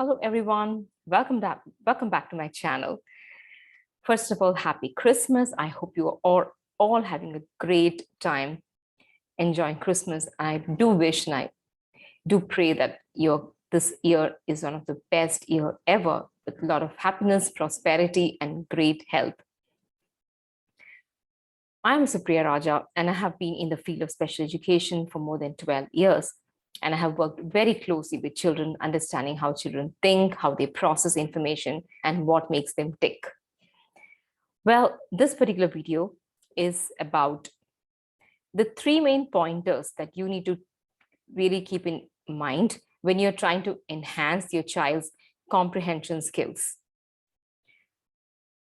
Hello, everyone. Welcome back to my channel. First of all, happy Christmas. I hope you are all having a great time enjoying Christmas. I do wish and I do pray that this year is one of the best year ever with a lot of happiness, prosperity, and great health. I'm Supriya Raja, and I have been in the field of special education for more than 12 years. And I have worked very closely with children, understanding how children think, how they process information, and what makes them tick. Well, this particular video is about the three main pointers that you need to really keep in mind when you're trying to enhance your child's comprehension skills.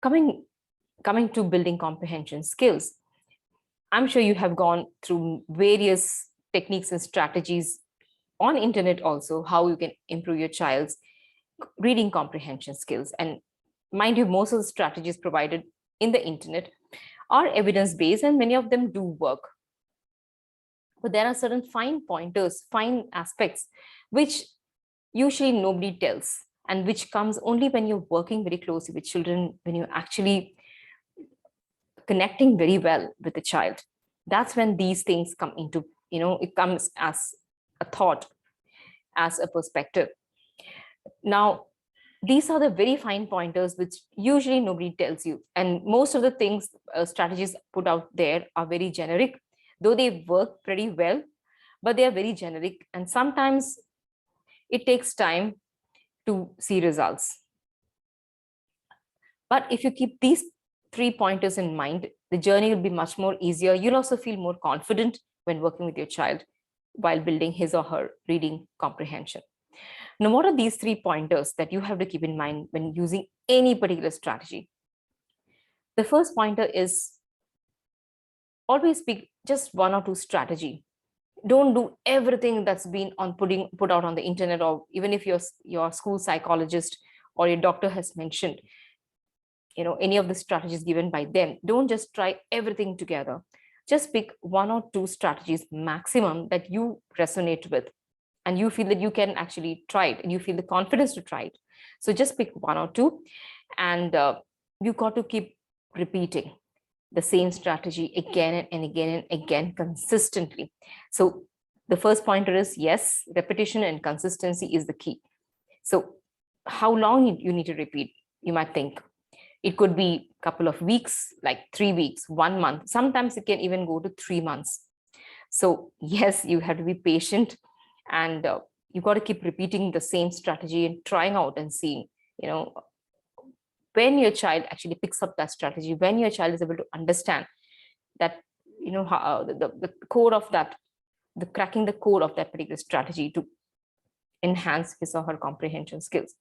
Coming to building comprehension skills, I'm sure you have gone through various techniques and strategies on internet also, how you can improve your child's reading comprehension skills. And mind you, most of the strategies provided in the internet are evidence-based and many of them do work. But there are certain fine pointers, fine aspects, which usually nobody tells and which comes only when you're working very closely with children, when you're actually connecting very well with the child. That's when these things come into, it comes as a thought, as a perspective. Now, these are the very fine pointers which usually nobody tells you. And most of the things, strategies put out there are very generic, though they work pretty well, but they are very generic. And sometimes it takes time to see results. But if you keep these three pointers in mind, the journey will be much more easier. You'll also feel more confident when working with your child while building his or her reading comprehension. Now, what are these three pointers that you have to keep in mind when using any particular strategy? The first pointer is always pick just one or two strategy. Don't do everything that's been put out on the internet, or even if your school psychologist or your doctor has mentioned, any of the strategies given by them. Don't just try everything together. Just pick one or two strategies maximum that you resonate with and you feel that you can actually try it and you feel the confidence to try it. So just pick one or two, and you got to keep repeating the same strategy again and again and again consistently. So the first pointer is, yes, repetition and consistency is the key. So how long you need to repeat? You might think it could be a couple of weeks, like 3 weeks, 1 month. Sometimes it can even go to 3 months. So yes, you have to be patient, and you got to keep repeating the same strategy and trying out and seeing, when your child actually picks up that strategy, when your child is able to understand that, how the core of that, the cracking the core of that particular strategy to enhance his or her comprehension skills.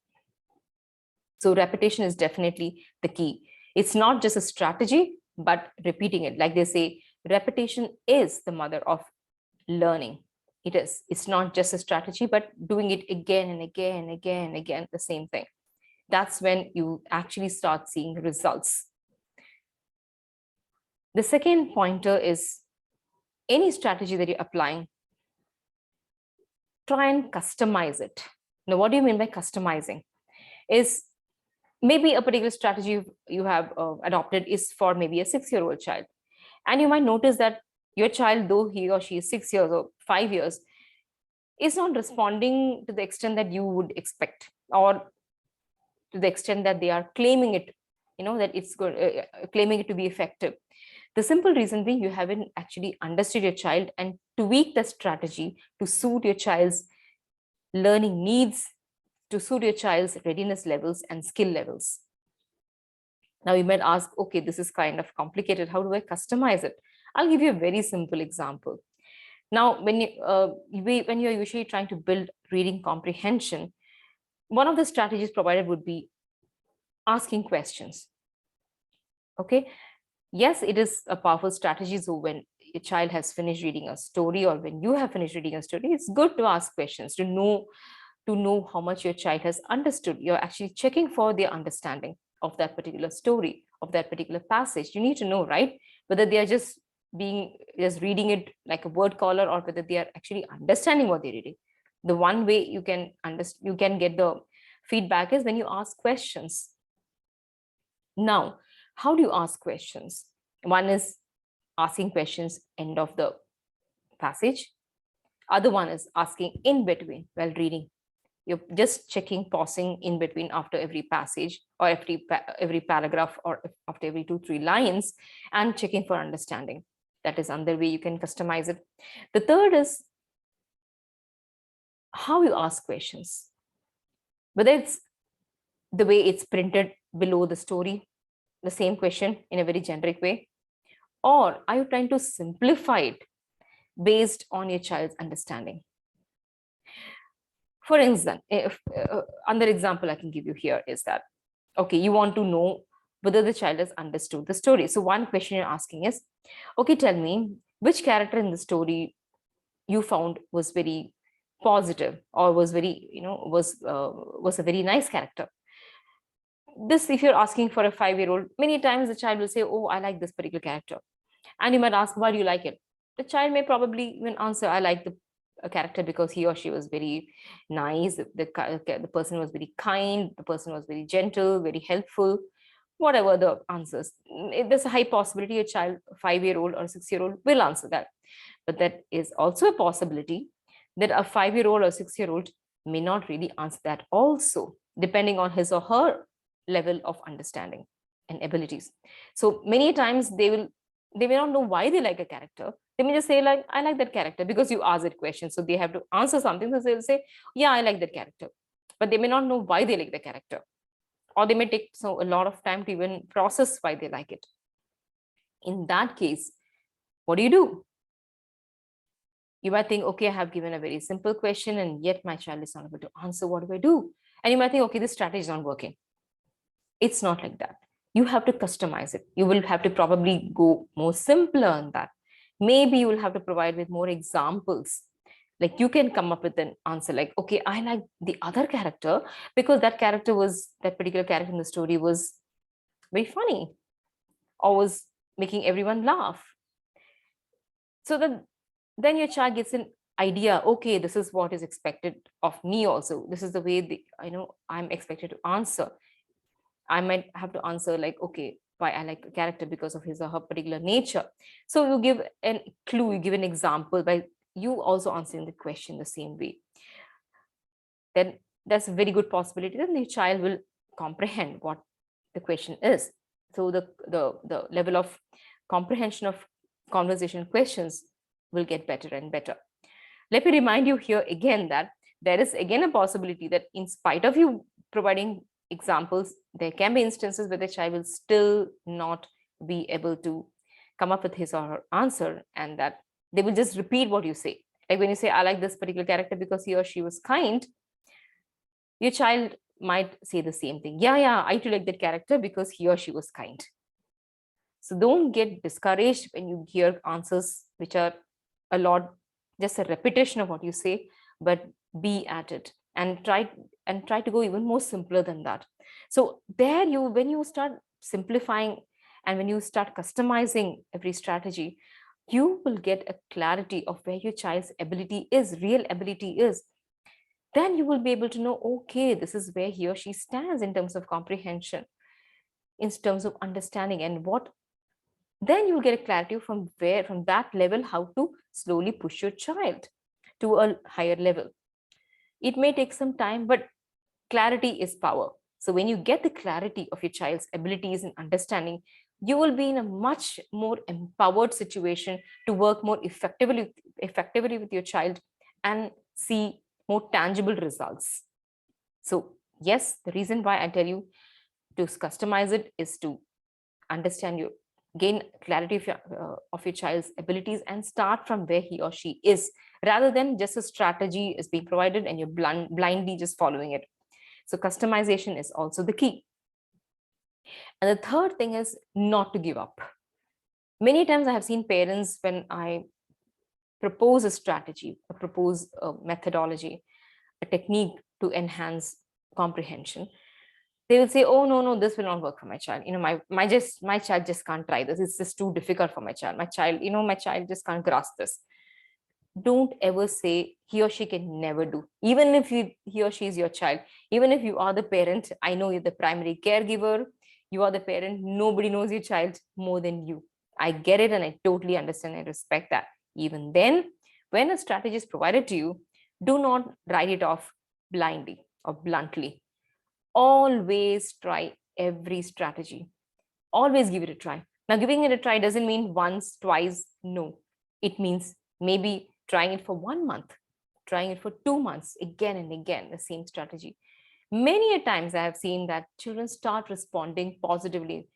So repetition is definitely the key. It's not just a strategy, but repeating it. Like they say, repetition is the mother of learning. It is. It's not just a strategy, but doing it again and again and again and again, the same thing. That's when you actually start seeing results. The second pointer is any strategy that you're applying, try and customize it. Now, what do you mean by customizing? Is maybe a particular strategy you have adopted is for maybe a 6-year-old child. And you might notice that your child, though he or she is 6 years or 5 years, is not responding to the extent that you would expect, or to the extent that they are claiming it, that it's good, claiming it to be effective. The simple reason being you haven't actually understood your child and tweak the strategy to suit your child's learning needs, to suit your child's readiness levels and skill levels. Now you might ask, okay, this is kind of complicated. How do I customize it? I'll give you a very simple example. Now, when you're usually trying to build reading comprehension, one of the strategies provided would be asking questions. Okay. Yes, it is a powerful strategy. So when your child has finished reading a story, or when you have finished reading a story, it's good to ask questions to know how much your child has understood. You're actually checking for their understanding of that particular story, of that particular passage. You need to know, right, whether they are just reading it like a word collar, or whether they are actually understanding what they're reading. The one way you can get the feedback is when you ask questions. Now, how do you ask questions? One is asking questions end of the passage. Other one is asking in between while reading. You're just checking, pausing in between after every passage or every paragraph or after every 2-3 lines and checking for understanding. That is another way you can customize it. The third is how you ask questions. Whether it's the way it's printed below the story, the same question in a very generic way, or are you trying to simplify it based on your child's understanding? For instance, if another example I can give you here is that, okay, you want to know whether the child has understood the story. So one question you're asking is, okay, tell me which character in the story you found was very positive or was very, was a very nice character. This, if you're asking for a 5-year-old, many times the child will say, oh, I like this particular character. And you might ask, why do you like it? The child may probably even answer, I like the character because he or she was very nice, the person was very kind, the person was very gentle, very helpful, whatever the answers. There's a high possibility a child, 5-year-old or 6-year-old will answer that. But that is also a possibility that a 5-year-old or 6-year-old may not really answer that also, depending on his or her level of understanding and abilities. So many times they may not know why they like a character. They may just say, like, I like that character because you asked that question. So they have to answer something. So they'll say, yeah, I like that character. But they may not know why they like the character. Or they may take a lot of time to even process why they like it. In that case, what do? You might think, okay, I have given a very simple question and yet my child is not able to answer. What do I do? And you might think, okay, this strategy is not working. It's not like that. You have to customize it. You will have to probably go more simpler on that. Maybe you will have to provide with more examples. Like you can come up with an answer like, okay, I like the other character because that particular character in the story was very funny or was making everyone laugh. So that then your child gets an idea, okay, this is what is expected of me also. This is the way I'm expected to answer. I might have to answer like, okay, why I like a character because of his or her particular nature. So you give a clue, you give an example by you also answering the question the same way. Then that's a very good possibility that the child will comprehend what the question is. So the level of comprehension of conversation questions will get better and better. Let me remind you here again that there is again a possibility that in spite of you providing examples, there can be instances where the child will still not be able to come up with his or her answer, and that they will just repeat what you say. Like when you say, I like this particular character because he or she was kind, your child might say the same thing. Yeah, I too like that character because he or she was kind. So don't get discouraged when you hear answers which are a lot, just a repetition of what you say, but be at it and try to go even more simpler than that. So there when you start simplifying and when you start customizing every strategy, you will get a clarity of where your child's real ability is. Then you will be able to know, okay, this is where he or she stands in terms of comprehension, in terms of understanding, and then you will get a clarity from that level, how to slowly push your child to a higher level. It may take some time, but clarity is power. So when you get the clarity of your child's abilities and understanding, you will be in a much more empowered situation to work more effectively with your child and see more tangible results. So yes, the reason why I tell you to customize it is to gain clarity of your child's abilities and start from where he or she is, rather than just a strategy is being provided and you're blindly just following it. So customization is also the key. And the third thing is not to give up. Many times I have seen parents, when I propose a strategy, propose a methodology, a technique to enhance comprehension, they will say, oh, no, this will not work for my child. My child just can't try this. It's just too difficult for my child. My child just can't grasp this. don't ever say he or she can never do. Even if he or she is your child, even if you are the parent, I know you're the primary caregiver, you are the parent, nobody knows your child more than you. I get it and I totally understand and respect that. Even then, when a strategy is provided to you, do not write it off blindly or bluntly. Always try every strategy. Always give it a try. Now, giving it a try doesn't mean once, twice, no. It means maybe trying it for 1 month, trying it for 2 months, again and again, the same strategy. Many a times I have seen that children start responding positively.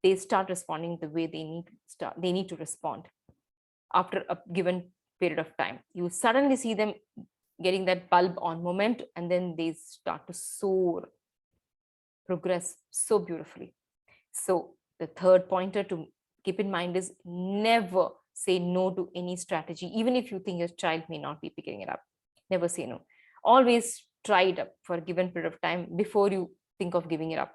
They start responding the way they need to respond after a given period of time. You suddenly see them getting that bulb on moment, and then they start to soar, progress so beautifully. So the third pointer to keep in mind is never say no to any strategy, even if you think your child may not be picking it up. Never say no. Always try it up for a given period of time before you think of giving it up,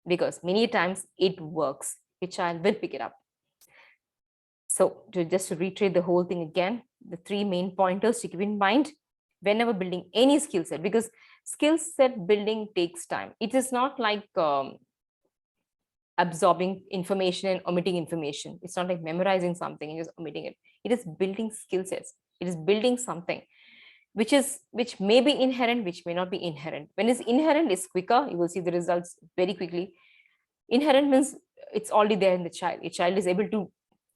because many times it works. Your child will pick it up. So just to reiterate the whole thing again, the three main pointers to keep in mind whenever building any skill set, because skill set building takes time. It is not like absorbing information and omitting information. It's not like memorizing something and just omitting it. It is building skill sets. It is building something which may be inherent, which may not be inherent. When it's inherent, it's quicker. You will see the results very quickly. Inherent means it's already there in the child. A child is able to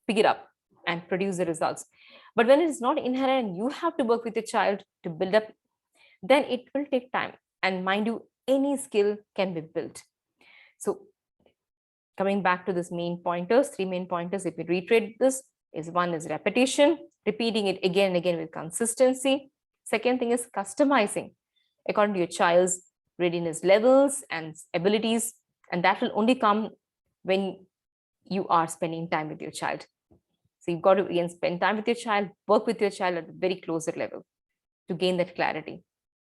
pick it up and produce the results. But when it is not inherent, you have to work with your child to build up, then it will take time. And mind you, any skill can be built. So coming back to this main pointers, three main pointers, if we reiterate this, is one is repetition, repeating it again and again with consistency. Second thing is customizing according to your child's readiness levels and abilities. And that will only come when you are spending time with your child. So you've got to again spend time with your child, work with your child at a very closer level to gain that clarity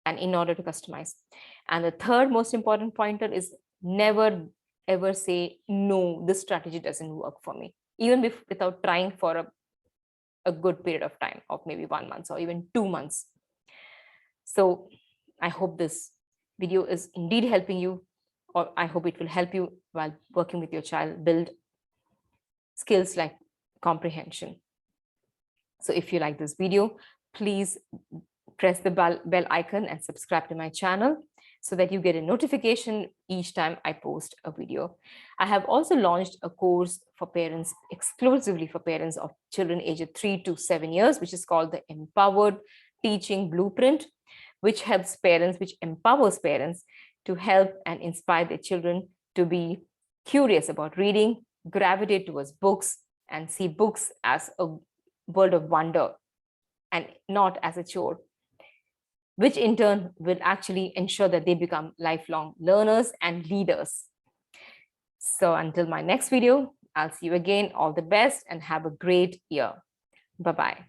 and in order to customize. And the third most important pointer is never ever say, no, this strategy doesn't work for me, even without trying for a good period of time of maybe 1 month or even 2 months. So I hope this video is indeed helping you, or I hope it will help you while working with your child build skills like comprehension. So if you like this video, please press the bell icon and subscribe to my channel so that you get a notification each time I post a video. I have also launched a course for parents, exclusively for parents of children aged 3 to 7 years, which is called the Empowered Teaching Blueprint, which empowers parents to help and inspire their children to be curious about reading, gravitate towards books, and see books as a world of wonder and not as a chore, which in turn will actually ensure that they become lifelong learners and leaders. So until my next video, I'll see you again. All the best and have a great year. Bye-bye.